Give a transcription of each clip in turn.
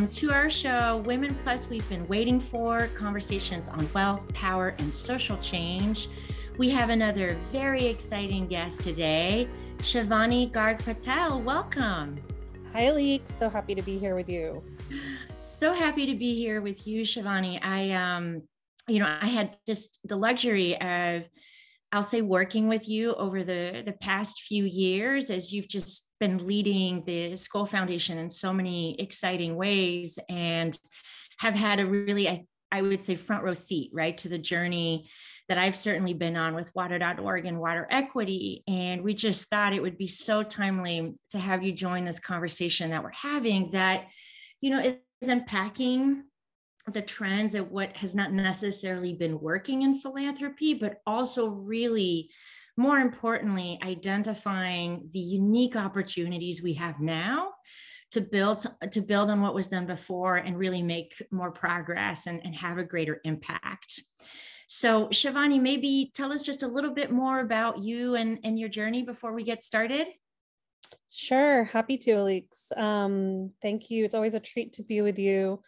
welcome to our show, Women Plus We've Been Waiting For, conversations on wealth, power, and social change. We have another very exciting guest today, Shivani Garg Patel. Welcome. Hi, Leek. So happy to be here with you. So happy to be here with you, Shivani. I had just the luxury of, I'll say, working with you over the past few years as you've just been leading the Skoll Foundation in so many exciting ways, and have had a really, I would say, front row seat, right, to the journey that I've certainly been on with water.org and water equity. And we just thought it would be so timely to have you join this conversation that we're having that, is unpacking the trends of what has not necessarily been working in philanthropy, but also really, more importantly, identifying the unique opportunities we have now to build on what was done before and really make more progress and have a greater impact. So Shivani, maybe tell us just a little bit more about you and your journey before we get started. Sure, happy to, Alex. Thank you. It's always a treat to be with you.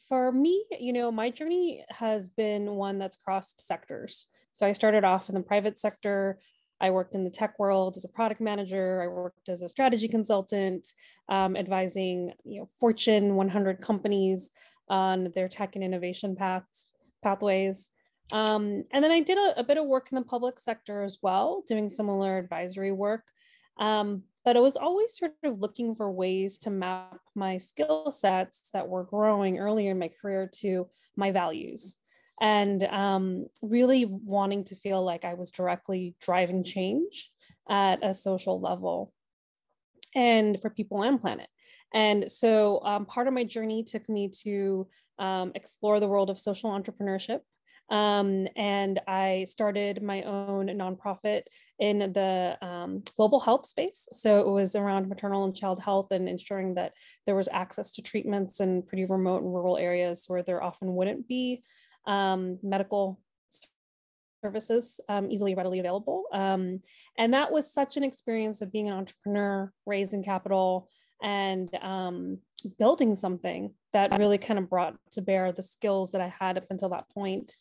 For me, my journey has been one that's crossed sectors. So I started off in the private sector. I worked in the tech world as a product manager. I worked as a strategy consultant, advising Fortune 100 companies on their tech and innovation pathways. And then I did a bit of work in the public sector as well, doing similar advisory work. But I was always sort of looking for ways to map my skill sets that were growing earlier in my career to my values, and really wanting to feel like I was directly driving change at a social level and for people and planet. And so part of my journey took me to explore the world of social entrepreneurship. And I started my own nonprofit in the global health space. So it was around maternal and child health and ensuring that there was access to treatments in pretty remote and rural areas where there often wouldn't be medical services easily, readily available. And that was such an experience of being an entrepreneur, raising capital, and building something that really kind of brought to bear the skills that I had up until that point.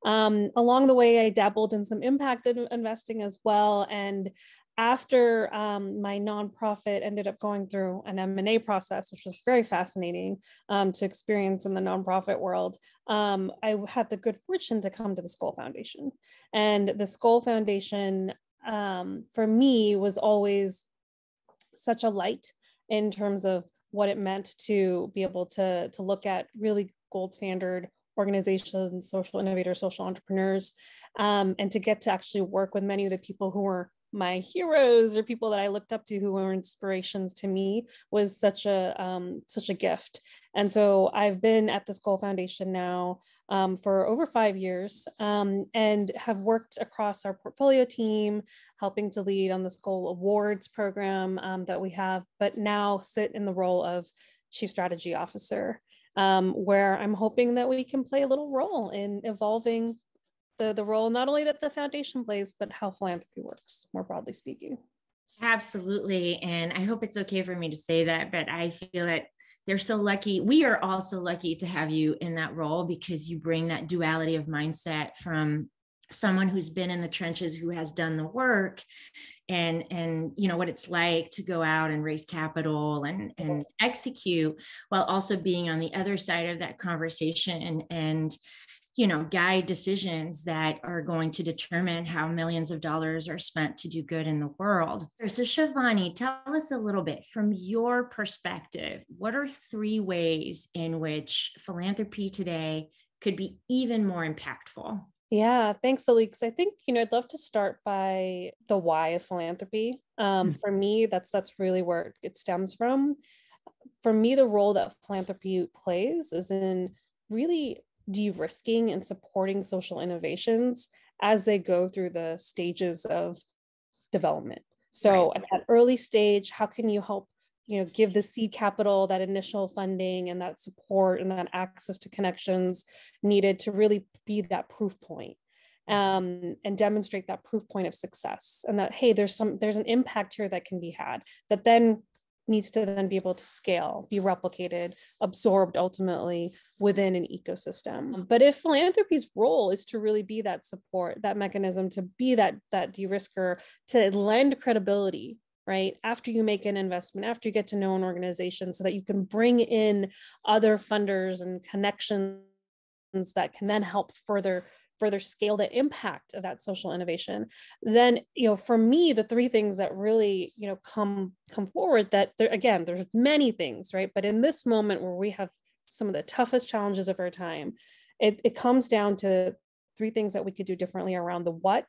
Along the way, I dabbled in some impact investing as well. And after my nonprofit ended up going through an M&A process, which was very fascinating to experience in the nonprofit world, I had the good fortune to come to the Skoll Foundation. And the Skoll Foundation, for me, was always such a light in terms of what it meant to be able to look at really gold standard organizations, social innovators, social entrepreneurs, and to get to actually work with many of the people who were my heroes or people that I looked up to who were inspirations to me was such a gift. And so I've been at the Skoll Foundation now for over 5 years, and have worked across our portfolio team, helping to lead on the Skoll Awards program that we have, but now sit in the role of Chief Strategy Officer, where I'm hoping that we can play a little role in evolving the role, not only that the foundation plays, but how philanthropy works, more broadly speaking. Absolutely. And I hope it's okay for me to say that, but I feel that they're so lucky. We are all so lucky to have you in that role because you bring that duality of mindset from someone who's been in the trenches, who has done the work, and what it's like to go out and raise capital and execute, while also being on the other side of that conversation and guide decisions that are going to determine how millions of dollars are spent to do good in the world. So Shivani, tell us a little bit from your perspective, what are 3 ways in which philanthropy today could be even more impactful? Yeah, thanks, Alex. I think, I'd love to start by the why of philanthropy. For me, that's really where it stems from. For me, the role that philanthropy plays is in really de-risking and supporting social innovations as they go through the stages of development. So at that early stage, how can you help, give the seed capital, that initial funding and that support and that access to connections needed to really be that proof point, and demonstrate that proof point of success, and that, hey, there's an impact here that can be had, that then needs to then be able to scale, be replicated, absorbed ultimately within an ecosystem. But if philanthropy's role is to really be that support, that mechanism, to be that de-risker, to lend credibility, right? After you make an investment, after you get to know an organization, so that you can bring in other funders and connections that can then help further scale the impact of that social innovation, then, for me, the three things that really, come forward, that there's many things, right? But in this moment where we have some of the toughest challenges of our time, it comes down to three things that we could do differently around the what,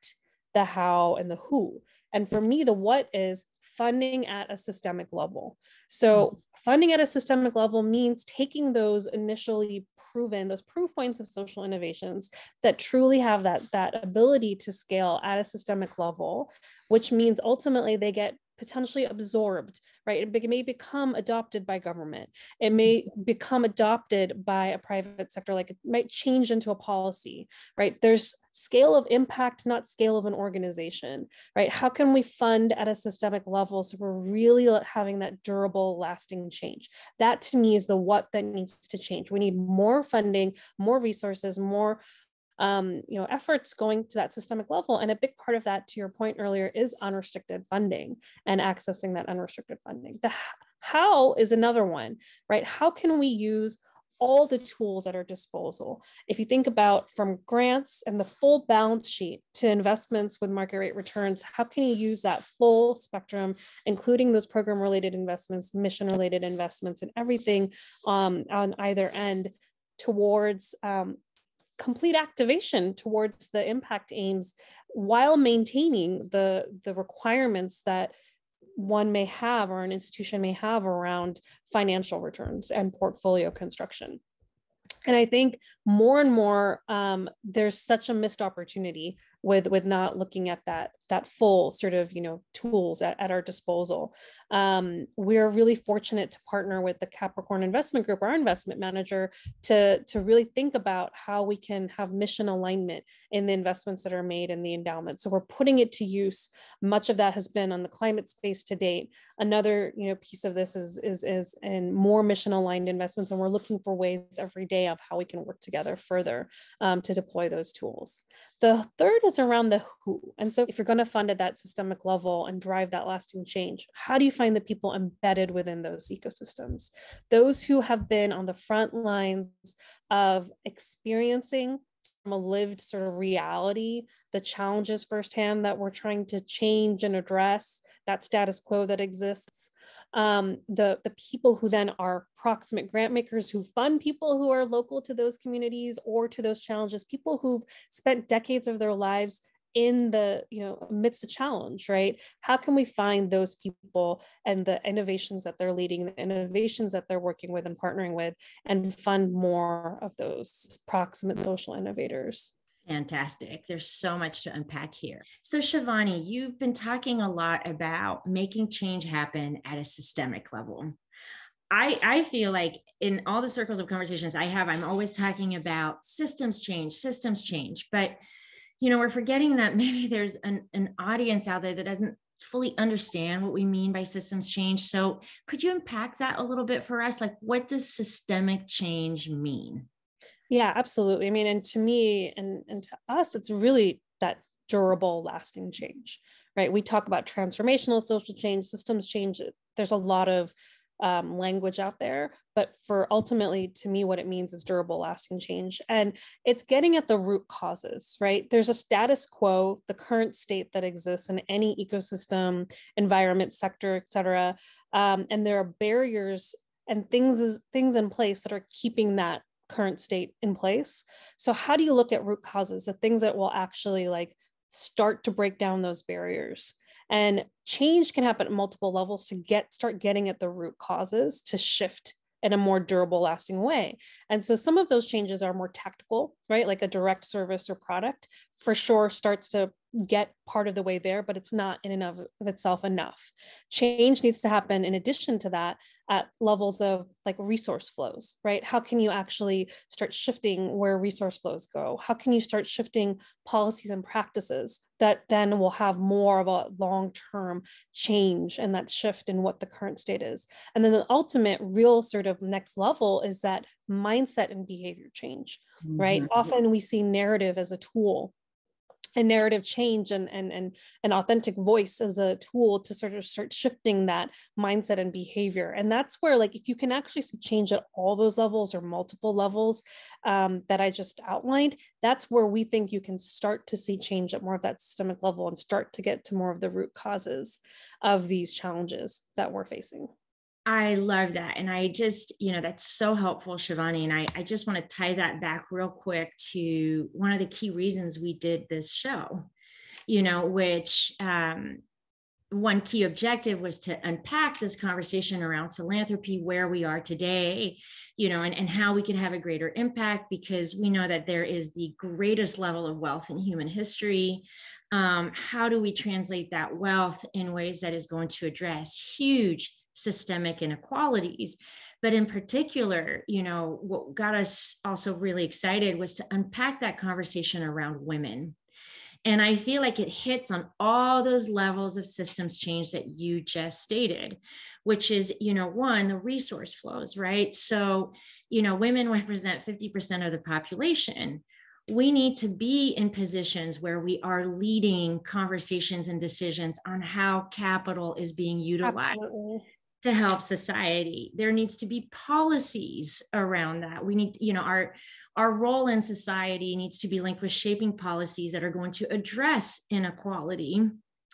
the how, and the who. And for me, the what is funding at a systemic level. So funding at a systemic level means taking those initially proven, those proof points of social innovations that truly have that ability to scale at a systemic level, which means ultimately they get potentially absorbed, right? It may become adopted by government. It may become adopted by a private sector, like it might change into a policy, right? There's scale of impact, not scale of an organization, right? How can we fund at a systemic level so we're really having that durable, lasting change? That to me is the what that needs to change. We need more funding, more resources, more efforts going to that systemic level. And a big part of that, to your point earlier, is unrestricted funding and accessing that unrestricted funding. The how is another one, right? How can we use all the tools at our disposal? If you think about from grants and the full balance sheet to investments with market rate returns, how can you use that full spectrum, including those program related investments, mission related investments, and everything on either end towards complete activation towards the impact aims, while maintaining the requirements that one may have or an institution may have around financial returns and portfolio construction. And I think more and more, there's such a missed opportunity with not looking at that full sort of, tools at our disposal. We're really fortunate to partner with the Capricorn Investment Group, our investment manager, to really think about how we can have mission alignment in the investments that are made in the endowment. So we're putting it to use. Much of that has been on the climate space to date. Another, piece of this is in more mission aligned investments, and we're looking for ways every day of how we can work together further to deploy those tools. The third is around the who. And so if you're going to fund at that systemic level and drive that lasting change, how do you find the people embedded within those ecosystems? Those who have been on the front lines of experiencing from a lived sort of reality, the challenges firsthand that we're trying to change and address, that status quo that exists. The people who then are proximate grant makers who fund people who are local to those communities or to those challenges, people who've spent decades of their lives in the, amidst the challenge, right? How can we find those people and the innovations that they're leading, the innovations that they're working with and partnering with, and fund more of those proximate social innovators? Fantastic. There's so much to unpack here. So Shivani, you've been talking a lot about making change happen at a systemic level. I feel like in all the circles of conversations I have, I'm always talking about systems change. But, we're forgetting that maybe there's an audience out there that doesn't fully understand what we mean by systems change. So could you unpack that a little bit for us? Like, what does systemic change mean? Yeah, absolutely. I mean, and to me and to us, it's really that durable, lasting change, right? We talk about transformational social change, systems change. There's a lot of language out there, but for ultimately, to me, what it means is durable, lasting change. And it's getting at the root causes, right? There's a status quo, the current state that exists in any ecosystem, environment, sector, et cetera. And there are barriers and things in place that are keeping that current state in place. So how do you look at root causes, the things that will actually start to break down those barriers? And change can happen at multiple levels to start getting at the root causes to shift in a more durable, lasting way. And so some of those changes are more tactical, right? Like a direct service or product for sure starts to, get part of the way there, but it's not in and of itself enough. Change needs to happen in addition to that at levels of like resource flows, right? How can you actually start shifting where resource flows go? How can you start shifting policies and practices that then will have more of a long-term change and that shift in what the current state is? And then the ultimate real sort of next level is that mindset and behavior change, right? Often we see narrative as a tool, and narrative change and an authentic voice as a tool to sort of start shifting that mindset and behavior. And that's where, like, if you can actually see change at all those levels or multiple levels that I just outlined, that's where we think you can start to see change at more of that systemic level and start to get to more of the root causes of these challenges that we're facing. I love that. And I just, that's so helpful, Shivani. And I just want to tie that back real quick to one of the key reasons we did this show, which one key objective was to unpack this conversation around philanthropy, where we are today, and how we could have a greater impact, because we know that there is the greatest level of wealth in human history. How do we translate that wealth in ways that is going to address huge systemic inequalities? But in particular, what got us also really excited was to unpack that conversation around women. And I feel like it hits on all those levels of systems change that you just stated, which is, one, the resource flows, right? So, women represent 50% of the population. We need to be in positions where we are leading conversations and decisions on how capital is being utilized. Absolutely. To help society. There needs to be policies around that. We need, our role in society needs to be linked with shaping policies that are going to address inequality.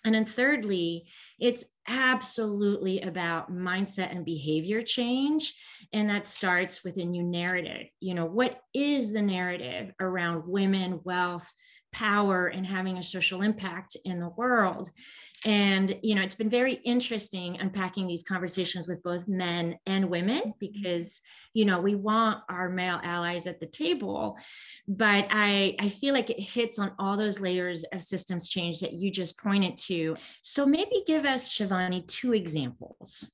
And then thirdly, it's absolutely about mindset and behavior change. And that starts with a new narrative. What is the narrative around women, wealth, power, and having a social impact in the world? And, it's been very interesting unpacking these conversations with both men and women, because, we want our male allies at the table, but I feel like it hits on all those layers of systems change that you just pointed to. So maybe give us, Shivani, 2 examples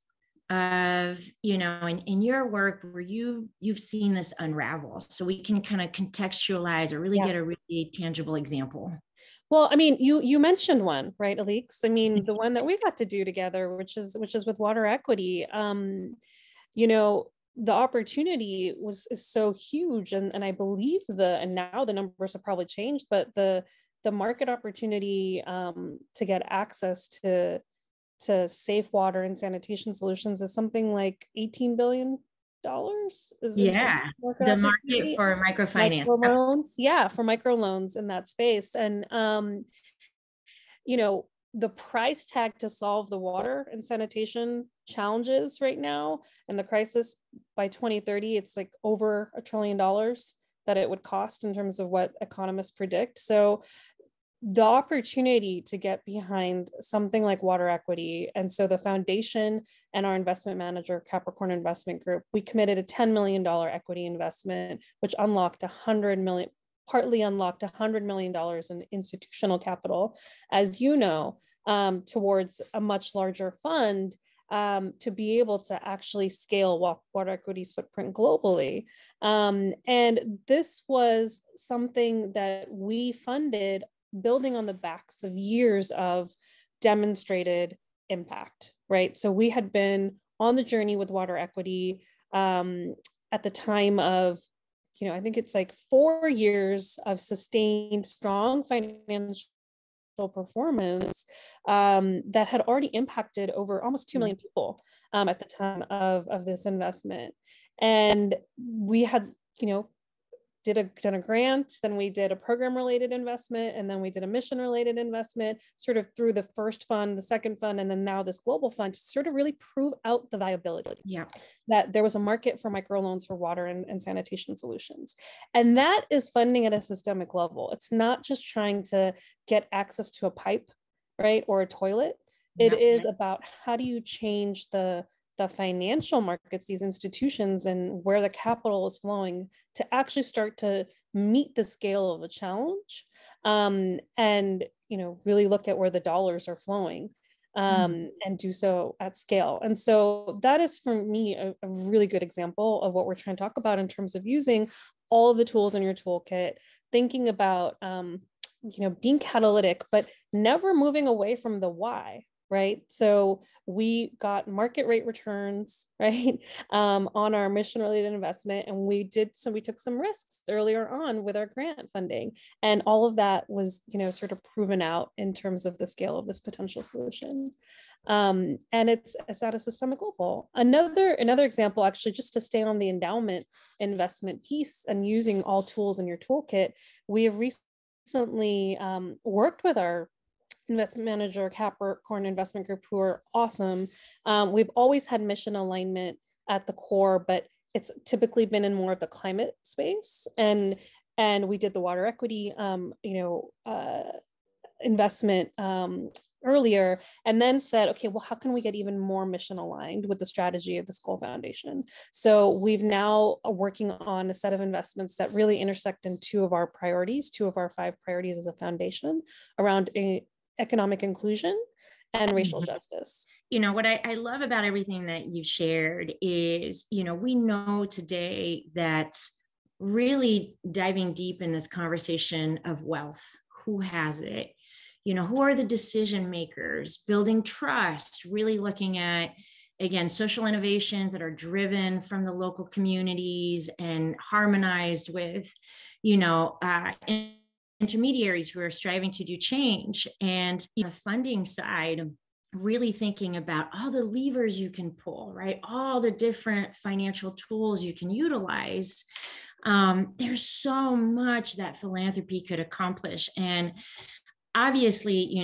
of, in your work where you've seen this unravel, so we can kind of contextualize or really get a really tangible example. Well, I mean, you mentioned one, right, Alix? I mean, the one that we got to do together, which is with water equity. The opportunity is so huge, and I believe and now the numbers have probably changed, but the market opportunity to get access to safe water and sanitation solutions is something like $18 billion. The market for microfinance. Microloans, for microloans in that space. And the price tag to solve the water and sanitation challenges right now, and the crisis by 2030, it's like over $1 trillion that it would cost in terms of what economists predict. So the opportunity to get behind something like water equity. And so the foundation and our investment manager, Capricorn Investment Group, we committed a $10 million equity investment, which partly unlocked $100 million in institutional capital, as you know, towards a much larger fund to be able to actually scale water equity's footprint globally. And this was something that we funded building on the backs of years of demonstrated impact, right? So we had been on the journey with water equity at the time of, I think it's like 4 years of sustained strong financial performance that had already impacted over almost 2 million people at the time of this investment. And we had, done a grant, then we did a program related investment, and then we did a mission related investment sort of through the first fund, the second fund, and then now this global fund to sort of really prove out the viability. That there was a market for microloans for water and sanitation solutions. And that is funding at a systemic level. It's not just trying to get access to a pipe, right, or a toilet. It is about how do you change the financial markets, these institutions, and where the capital is flowing to actually start to meet the scale of the challenge and, really look at where the dollars are flowing, and do so at scale. And so that is, for me, a really good example of what we're trying to talk about in terms of using all of the tools in your toolkit, thinking about, being catalytic, but never moving away from the why, right? So we got market rate returns, right, on our mission related investment. And we took some risks earlier on with our grant funding. And all of that was, sort of proven out in terms of the scale of this potential solution. And it's at a systemic level. Another example, actually, just to stay on the endowment investment piece and using all tools in your toolkit, we have recently worked with our investment manager, Capricorn Investment Group, who are awesome. We've always had mission alignment at the core, but it's typically been in more of the climate space. And we did the water equity, investment earlier, and then said, okay, well, how can we get even more mission aligned with the strategy of the Skoll Foundation? So we've now working on a set of investments that really intersect in two of our 5 priorities as a foundation around economic inclusion and racial justice. What I love about everything that you've shared is, we know today that really diving deep in this conversation of wealth, who has it? Who are the decision makers, building trust, really looking at, again, social innovations that are driven from the local communities and harmonized with, intermediaries who are striving to do change. And the funding side, really thinking about all the levers you can pull, right? All the different financial tools you can utilize. There's so much that philanthropy could accomplish. And obviously,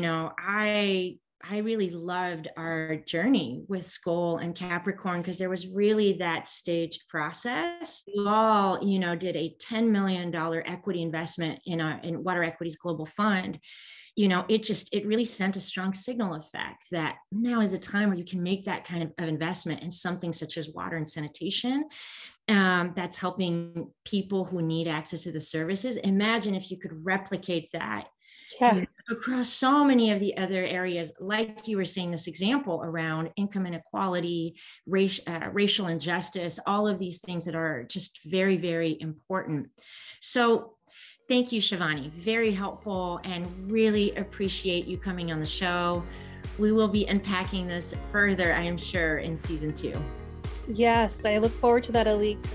I really loved our journey with Skoll and Capricorn, because there was really that staged process. We all, did a $10 million equity investment in Water Equity's Global Fund. It really sent a strong signal effect that now is a time where you can make that kind of investment in something such as water and sanitation. That's helping people who need access to the services. Imagine if you could replicate that across so many of the other areas, like you were saying, this example around income inequality, racial injustice, all of these things that are just very, very important. So thank you, Shivani. Very helpful, and really appreciate you coming on the show. We will be unpacking this further, I am sure, in season 2. Yes, I look forward to that, Alix.